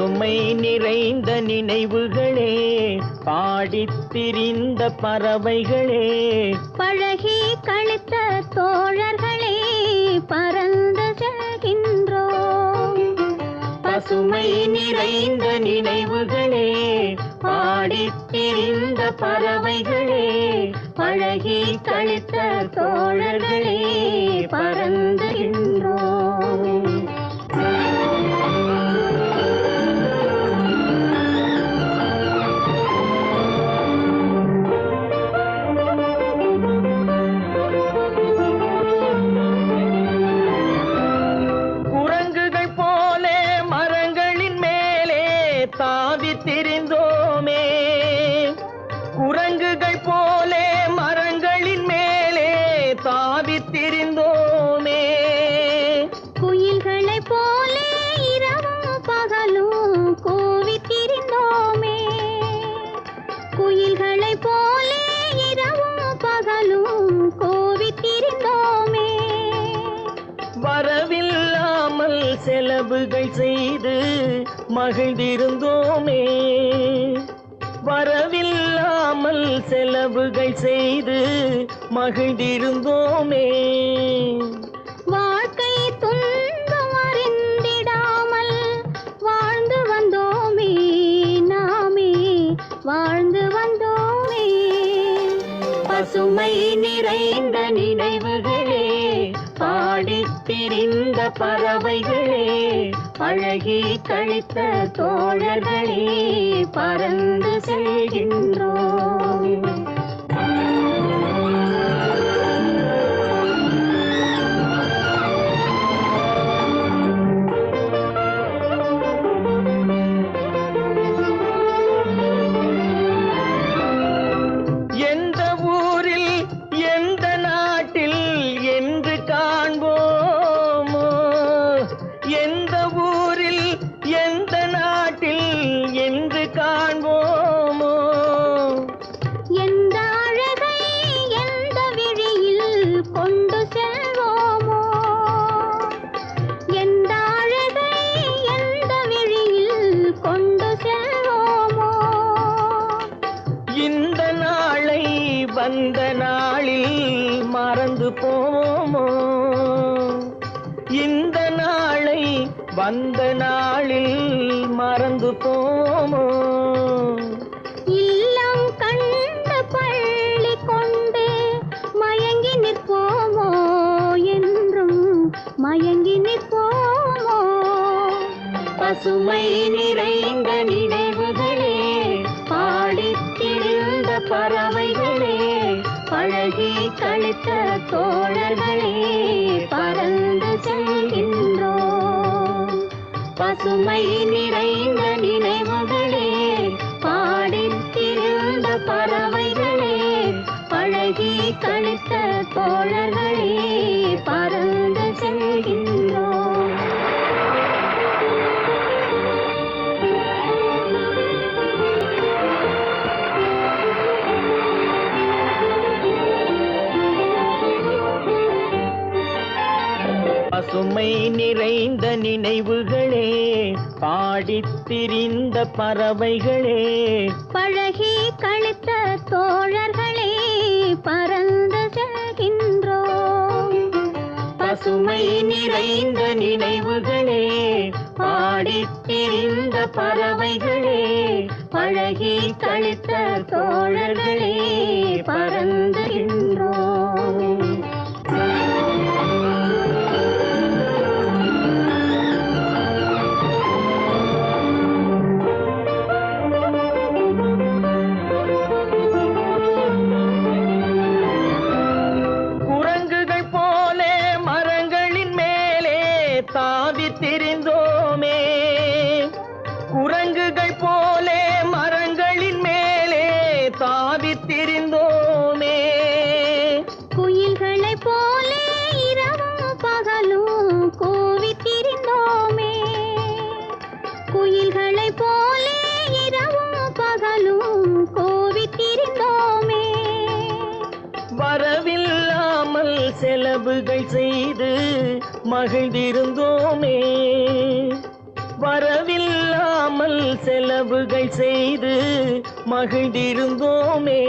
பசுமை நிறைந்த நினைவுகளே, பாடித் திரிந்த பறவைகளே, பழகி கழித்த தோழர்களே, பறந்து செல்கின்றோம். பசுமை நிறைந்த நினைவுகளே, பாடித் திரிந்த பறவைகளே, பழகி கழித்த தோழர்களே, பறந்துகின்றோம். குரங்குகள் போலே மரங்களின் மேலே தாவித் திரிந்தோமே, குரங்குகள் போலே மரங்களின் மேலே தாவித் திரிந்தோமே. குயில்களைப் போலே இரவும் பகலும் கூவித் திரிந்தோமே, குயில்களைப் போலே இரவும் பகலும் கூவித் திரிந்தோமே. வரவில்லாமல் செலவுகள் செய்து மகிழ்ந்திருந்தோமே, வரவில்லாமல் செலவுகள் செய்து மகிழ்ந்திருந்தோமே. வாழ்க்கை துன்பம் அறிந்திடாமல் வாழ்ந்து வந்தோமே, நாமே வாழ்ந்து வந்தோமே. பசுமை நிறைந்த நினைவுகளே, பாடித் திரிந்த பறவைகளே, பழகி கழித்த தோழர்களே, பறந்து செல்கின்றோம். எந்த ஊரில் எந்த நாட்டில் என்று காண்போமோ, எந்த ஊரில் எந்த நாட்டில் என்று காண்போமோ. எந்த அழகை எந்த விழியில் கொண்டு செல்வோமோ, எந்த அழகை எந்த விழியில் கொண்டு செல்வோமோ. இந்த நாளை வந்த நாளில் மறந்து போவோமோ, இந்த நாளை வந்த நாளில் மறந்து போவோமோ. இல்லம் கண்ட பள்ளி கொண்டு மயங்கி நிற்போமோ, என்றும் மயங்கி நிற்போமோ. பசுமை நிறைந்த நினைவுகளே, பாடித் திரிந்த பறவைகளே, பழகி கழித்த தோழர்களே, பறந்து செல்கின்றோம். பசுமை நிறைந்த நினைவுகளே, பாடித் திரிந்த பறவைகளே, பழகி கழித்த தோழர்களே, பறந்து செல்கின்றோம். பசுமை நிறைந்த நினைவுகளே, பாடித் திரிந்த பறவைகளே, பழகி கழித்த தோழர்களே, பறந்து செல்கின்றோம். பசுமை நிறைந்த நினைவுகளே, பாடித் திரிந்த பறவைகளே, பழகி கழித்த தோழர்களே, பறந்துகின்றோம். குரங்குகள் போலே மரங்களின் மேலே தாவித் திரிந்தோமே, குரங்குகள் போலே மரங்களின் மேலே தாவித் திரிந்தோமே. குயில்களைப் போலே இரவும் பகலும் கூவித் திரிந்தோமே, குயில்களைப் போலே இரவும் பகலும் கூவித் திரிந்தோமே. வரவில்லாமல் செலவுகள் செய்து மகிழ்ந்திருந்தோமே, வரவில்லாமல் ஓயாமல் செலவுகள் செய்து மகிழ்ந்திருந்தோமே.